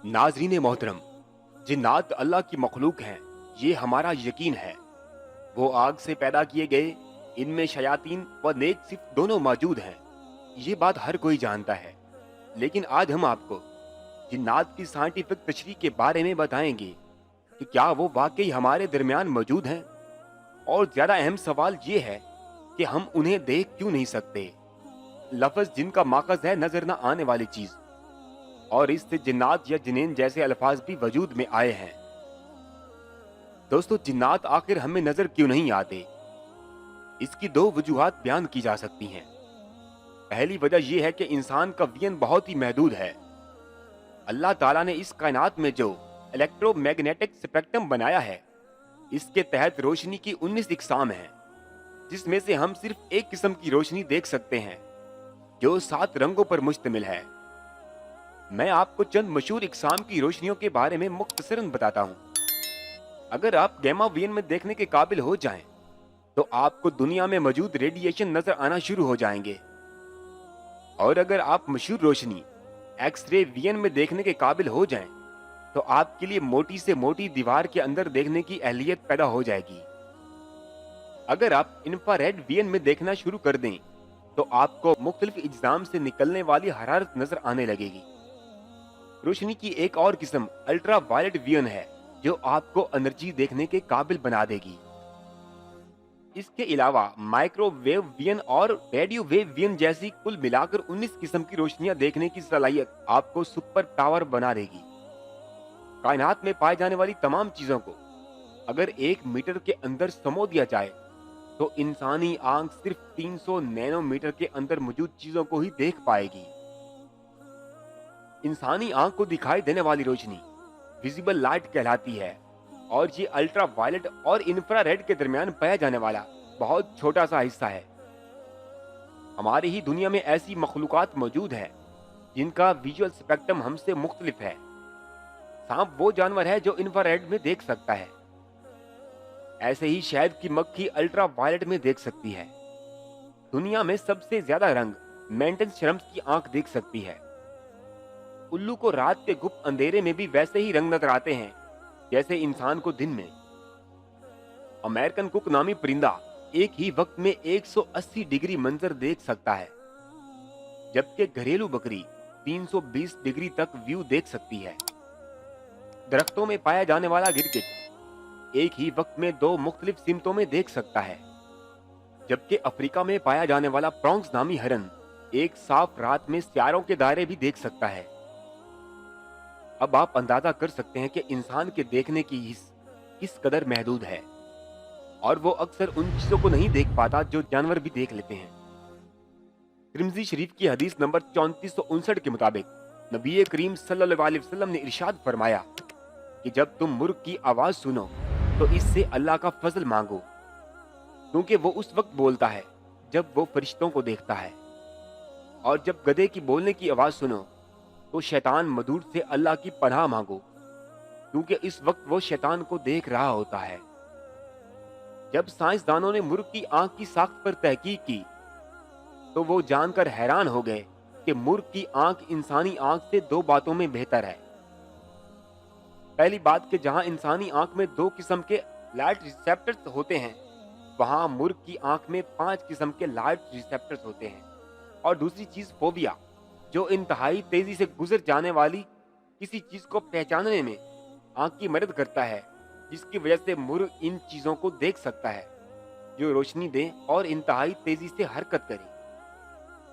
नाजरीन मोहतरम, जिन्नात अल्लाह की मखलूक हैं, ये हमारा यकीन है। वो आग से पैदा किए गए, इनमें शयातीन व नेक सिर्फ दोनों मौजूद हैं। ये बात हर कोई जानता है, लेकिन आज हम आपको जिन्नात की साइंटिफिक तशरीह के बारे में बताएंगे कि क्या वो वाकई हमारे दरमियान मौजूद हैं। और ज्यादा अहम सवाल ये है कि हम उन्हें देख क्यों नहीं सकते। लफ्ज जिनका माखज है नजर न आने वाली चीज, और इससे जिन्नात या जिनेन जैसे अल्फाज भी वजूद में आए हैं। दोस्तों, जिन्नात आखिर हमें नजर क्यों नहीं आते? इसकी दो वजूहात बयान की जा सकती हैं। पहली वजह यह है कि इंसान का विजन बहुत ही महदूद है। अल्लाह ताला ने इस कायनात में जो इलेक्ट्रोमैग्नेटिक स्पेक्ट्रम बनाया है, इसके तहत रोशनी की 19 इकसाम हैं, जिसमें से हम सिर्फ एक किस्म की रोशनी देख सकते हैं जो 7 रंगों पर मुश्तमिल है। मैं आपको चंद मशहूर इकसाम की रोशनियों के बारे में मुख्तसरन बताता हूँ। अगर आप गैमा विजन में देखने के काबिल हो जाएं, तो आपको दुनिया में मौजूद रेडिएशन नजर आना शुरू हो जाएंगे। और अगर आप मशहूर रोशनी एक्स रे विजन में देखने के काबिल हो जाएं, तो आपके लिए मोटी से मोटी दीवार के अंदर देखने की अहलियत पैदा हो जाएगी। अगर आप इंफ्रारेड विजन में देखना शुरू कर दें, तो आपको मुख्तलिफ इज्जाम से निकलने वाली हरारत नजर आने लगेगी। रोशनी की एक और किस्म अल्ट्रा वायलेट विजन है, जो आपको एनर्जी देखने के काबिल बना देगी। इसके अलावा माइक्रोवेव विजन और रेडियो वेव विजन जैसी कुल मिलाकर 19 किस्म की रोशनियां देखने की सलाहियत आपको सुपर पावर बना देगी। कायनात में पाए जाने वाली तमाम चीजों को अगर 1 मीटर के अंदर समो दिया जाए, तो इंसानी आंख सिर्फ 300 नैनोमीटर के अंदर मौजूद चीजों को ही देख पाएगी। इंसानी आंख को दिखाई देने वाली रोशनी विजिबल लाइट कहलाती है, और ये अल्ट्रा वायलेट और इंफ्रारेड के दरमियान पाया जाने वाला बहुत छोटा सा हिस्सा है। हमारी ही दुनिया में ऐसी मखलूकात मौजूद है जिनका विजुअल स्पेक्ट्रम हमसे मुख्तलिफ है। सांप वो जानवर है जो इंफ्रारेड में देख सकता है। ऐसे ही शहद की मक्खी अल्ट्रा वायलेट में देख सकती है। दुनिया में सबसे ज्यादा रंग मेंटेन श्रम्स की आंख देख सकती है। उल्लू को रात के गुप्त अंधेरे में भी वैसे ही रंग नजर आते हैं जैसे इंसान को दिन में। अमेरिकन कुक नामी परिंदा एक ही वक्त में 180 डिग्री मंजर देख सकता है, जबकि घरेलू बकरी 320 डिग्री तक व्यू देख सकती है। दरख्तों में पाया जाने वाला गिरगिट एक ही वक्त में 2 मुख्तलिफ सिमतों में देख सकता है, जबकि अफ्रीका में पाया जाने वाला प्रॉन्क्स नामी हिरन एक साफ रात में सितारों के दायरे भी देख सकता है। अब आप अंदाजा कर सकते हैं कि इंसान के देखने की हिस्स किस कदर महदूद है, और वो अक्सर उन चीजों को नहीं देख पाता जो जानवर भी देख लेते हैं। तिरमिज़ी शरीफ की हदीस नंबर 3459 के मुताबिक नबी करीम सल्लल्लाहु अलैहि वसल्लम ने इरशाद फरमाया कि जब तुम मुर्ग की आवाज सुनो, तो इससे अल्लाह का फजल मांगो, क्योंकि वो उस वक्त बोलता है जब वो फरिश्तों को देखता है। और जब गधे की बोलने की आवाज सुनो, तो शैतान मदूद से अल्लाह की पनाह मांगो, क्योंकि इस वक्त वो शैतान को देख रहा होता है। जब साइंसदानों ने मुर्ग की आंख की साख्त पर तहकीक की, तो वो जानकर हैरान हो गए कि मुर्ग की आंख इंसानी आंख से 2 बातों में बेहतर है। पहली बात कि जहां इंसानी आंख में 2 किस्म के लाइट रिसेप्टर्स होते हैं, वहां मुर्ग की आंख में 5 किस्म के लाइट रिसेप्टर्स होते हैं। और दूसरी चीज फोबिया, जो इंतहाई तेजी से गुजर जाने वाली किसी चीज को पहचानने में आंख की मदद करता है, जिसकी वजह से मुर्ग इन चीजों को देख सकता है जो रोशनी दें और इंतहाई तेजी से हरकत करें।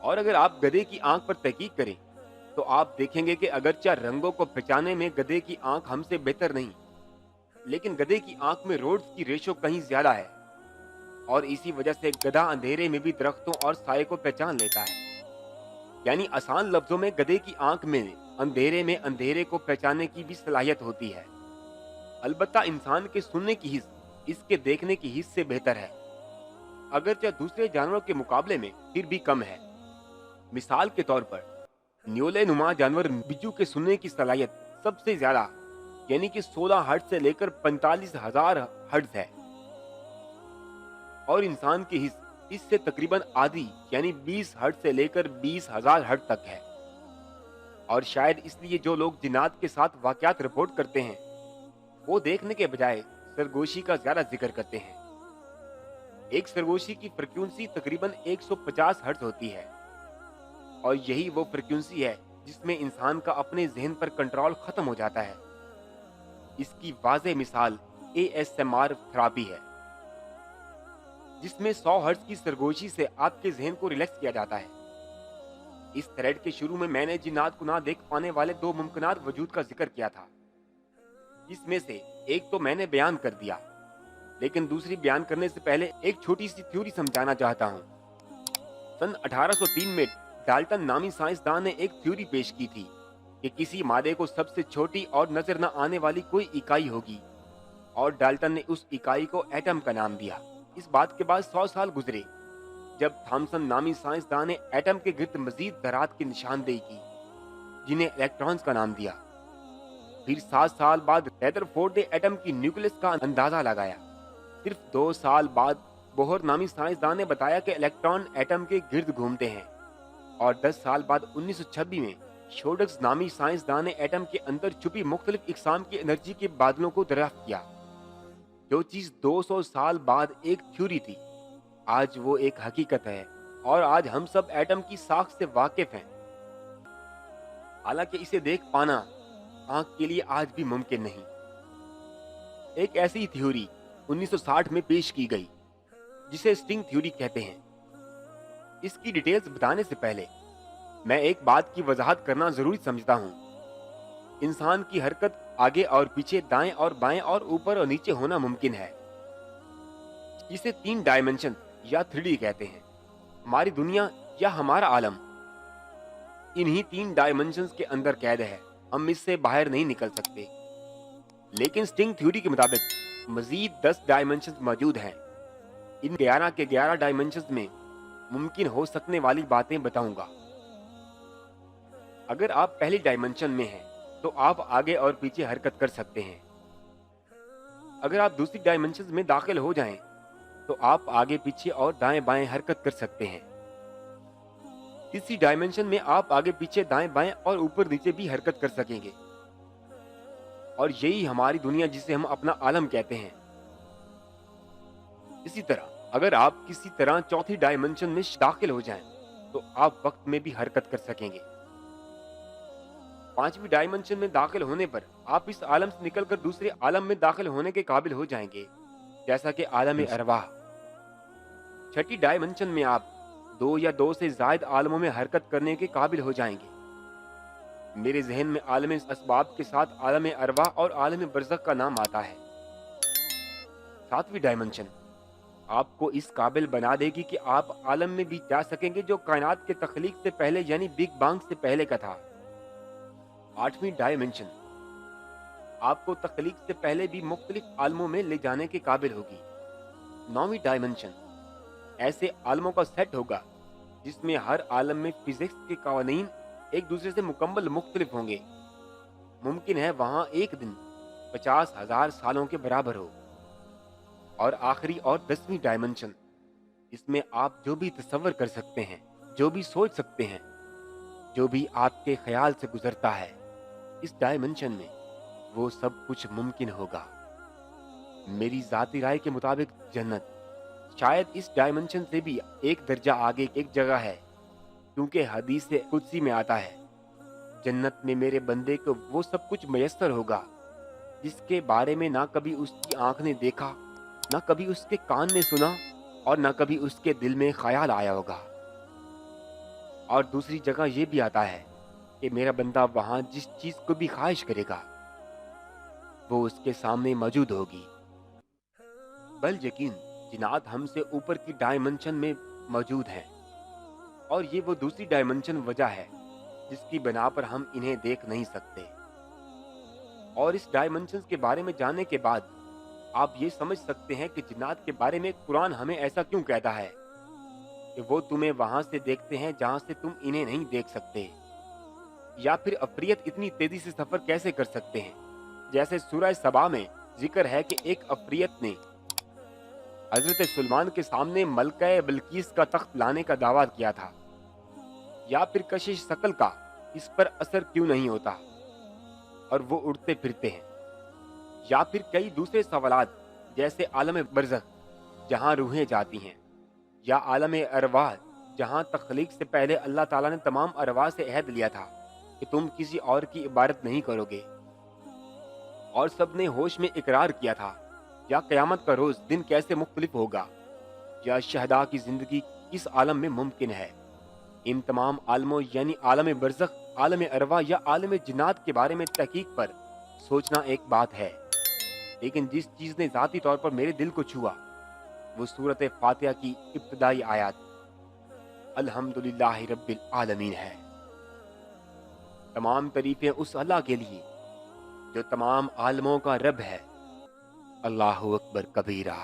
और अगर आप गधे की आंख पर तहकीक करें, तो आप देखेंगे कि अगरचे रंगों को पहचानने में गधे की आंख हमसे बेहतर नहीं, लेकिन गधे की आंख में रोड्स की रेशो कहीं ज्यादा है, और इसी वजह से गधा अंधेरे में भी दरख्तों और साये को पहचान लेता है। यानी आसान लफ्जों में गधे की आंख में अंधेरे को पहचानने की भी सलाहियत होती है। अलबत्ता इंसान के सुनने की हिस्स इसके देखने की हिस्स से बेहतर है, अगरचे दूसरे जानवरों के मुकाबले में फिर भी कम है। मिसाल के तौर पर न्योले नुमा जानवर बिज्जू के सुनने की सलाहियत सबसे ज्यादा यानी कि 16 हर्ट्ज से लेकर 45,000 हर्ट्ज है, और इंसान की हिस्स इससे तकरीबन आधी यानी 20 हर्ट्ज से लेकर 20,000 हर्ट्ज तक है। और शायद इसलिए जो लोग जिन्नात के साथ वाकयात रिपोर्ट करते हैं वो देखने के बजाय सरगोशी का ज्यादा जिक्र करते हैं। एक सरगोशी की फ्रीक्वेंसी तकरीबन 150 हर्ट्ज होती है और यही वो फ्रीक्वेंसी है जिसमें इंसान का अपने जहन पर कंट्रोल खत्म हो जाता है। इसकी वाज़ेह मिसाल ASMR थेरेपी है, जिसमें 100 हर्ट्ज की सरगोशी से आपके जहन को रिलैक्स किया जाता है। इस थ्रेड के शुरू में मैंने जिन्नात को ना देख पाने वाले दो मुमकिनात वजूद का जिक्र किया था, जिसमें से एक तो मैंने बयान कर दिया, लेकिन दूसरी बयान करने से पहले एक छोटी सी थ्योरी समझाना चाहता हूँ। सन 1803 में डाल्टन नामी साइंसदान ने एक थ्योरी पेश की थी कि किसी मादे को सबसे छोटी और नजर न आने वाली कोई इकाई होगी, और डाल्टन ने उस इकाई को एटम का नाम दिया। इस बात के बाद 100 साल गुजरे जब थॉमसन नामी साइंसदान ने एटम के गिर्द मजीद दरात की निशानदेही की, जिन्हें इलेक्ट्रॉन्स का नाम दिया। फिर 7 साल बाद रदरफोर्ड ने एटम की न्यूक्लियस का अंदाजा लगाया। सिर्फ 2 साल बाद बोहर नामी साइंसदान ने बताया कि इलेक्ट्रॉन एटम के गिर्द घूमते हैं, और 10 साल बाद 1926 में शोडक्स नामी साइंसदान ने एटम के अंदर छुपी मुख्तलिफ इकसाम की एनर्जी के बादलों को दरियाफ्त किया। जो चीज 200 साल बाद एक थ्योरी थी, आज वो एक हकीकत है, और आज हम सब एटम की साख से वाकिफ हैं। हालांकि इसे देख पाना आंख के लिए आज भी मुमकिन नहीं। एक ऐसी थ्योरी 1960 में पेश की गई जिसे स्ट्रिंग थ्योरी कहते हैं। इसकी डिटेल्स बताने से पहले मैं एक बात की वजाहत करना जरूरी समझता हूं। इंसान की हरकत आगे और पीछे, दाएं और बाएं और ऊपर और नीचे होना मुमकिन है। इसे 3 डायमेंशन या 3D कहते हैं। हमारी दुनिया या हमारा आलम इन्हीं 3 डायमेंशंस के अंदर कैद है। हम इससे बाहर नहीं निकल सकते। लेकिन स्ट्रिंग थ्योरी के मुताबिक मजीद 10 डायमेंशंस मौजूद हैं। इन 11 के 11 डायमेंशंस में मुमकिन हो सकने वाली बातें बताऊंगा। अगर आप पहली डायमेंशन में हैं तो आप आगे और पीछे हरकत कर सकते हैं। अगर आप दूसरी डायमेंशन में दाखिल हो जाएं तो आप आगे पीछे और दाएं बाएं हरकत कर सकते हैं। तीसरी डायमेंशन में आप आगे पीछे, दाएं बाएं और ऊपर नीचे भी हरकत कर सकेंगे, और यही हमारी दुनिया जिसे हम अपना आलम कहते हैं। इसी तरह अगर आप किसी तरह चौथी डायमेंशन में दाखिल हो जाएं तो आप वक्त में भी हरकत कर सकेंगे। 5वीं डायमेंशन में दाखिल होने पर आप इस आलम से निकलकर दूसरे आलम में दाखिल होने के काबिल हो जाएंगे, जैसा कि आलम अरवाह। 6ठी डायमेंशन में आप 2 या 2 से ज्यादा आलमों में हरकत करने के काबिल हो जाएंगे। मेरे जहन में आलम असबाब के साथ आलम अरवाह और आलम बरज़ख का नाम आता है। 7वीं डायमेंशन आपको इस काबिल बना देगी कि आप आलम में भी जा सकेंगे जो कायनात के तख्लीक से पहले यानी बिग बांग से पहले का था। 8वीं डायमेंशन आपको तख्लीक से पहले भी मुख्तलिफ आलमों में ले जाने के काबिल होगी। 9वीं डायमेंशन ऐसे आलमों का सेट होगा जिसमें हर आलम में फिजिक्स के कानून एक दूसरे से मुकम्मल मुख्तलिफ होंगे। मुमकिन है वहां एक दिन 50,000 सालों के बराबर हो। और आखिरी और 10वीं डायमेंशन, इसमें आप जो भी तसव्वुर कर सकते हैं, जो भी सोच सकते हैं, जो भी आपके ख्याल से गुजरता है, इस डायमेंशन में वो सब कुछ मुमकिन होगा। मेरी जाती राय के मुताबिक जन्नत शायद इस डायमेंशन से भी एक दर्जा आगे एक जगह है, क्योंकि हदीस कुदसी में आता है, जन्नत में मेरे बंदे को वो सब कुछ मयस्सर होगा जिसके बारे में ना कभी उसकी आंख ने देखा, ना कभी उसके कान ने सुना, और ना कभी उसके दिल में ख्याल आया होगा। और दूसरी जगह ये भी आता है कि मेरा बंदा वहां जिस चीज को भी ख्वाहिश करेगा वो उसके सामने मौजूद होगी। बल यकीन जिन्नात हमसे ऊपर की डायमेंशन में मौजूद हैं, और ये वो दूसरी डायमेंशन वजह है जिसकी बिना पर हम इन्हें देख नहीं सकते। और इस डायमेंशन के बारे में जानने के बाद आप ये समझ सकते हैं कि जिन्नात के बारे में कुरान हमें ऐसा क्यों कहता है कि वो तुम्हें वहां से देखते हैं जहां से तुम इन्हें नहीं देख सकते, या फिर अफरियत इतनी तेजी से सफर कैसे कर सकते हैं। जैसे सूरह सबा में जिक्र है कि एक अफरियत ने हजरत सुलेमान के सामने मलका बिल्कीस का तख्त लाने का दावा किया था, या फिर कशिश शकल का اس پر اثر کیوں نہیں ہوتا اور وہ اڑتے پھرتے ہیں؟ یا پھر کئی دوسرے سوالات جیسے عالم برزخ جہاں روحیں جاتی ہیں، یا عالم ارواح جہاں تخلیق سے پہلے اللہ تعالیٰ نے تمام ارواح سے عہد لیا تھا کہ تم کسی اور کی عبادت نہیں کرو گے، اور سب نے ہوش میں اقرار کیا تھا، یا قیامت کا روز دن کیسے مختلف ہوگا، یا شہداء کی زندگی کس عالم میں ممکن ہے۔ ان تمام عالموں یعنی عالم برزخ، عالم ارواح یا عالم جنات کے بارے میں تحقیق پر سوچنا ایک بات ہے، لیکن جس چیز نے ذاتی طور پر میرے دل کو چھوا وہ سورۃ فاتحہ کی ابتدائی آیات الحمدللہ رب العالمین ہے۔ تمام تعریفیں اس اللہ کے لیے جو تمام عالموں کا رب ہے۔ اللہ اکبر کبیرہ۔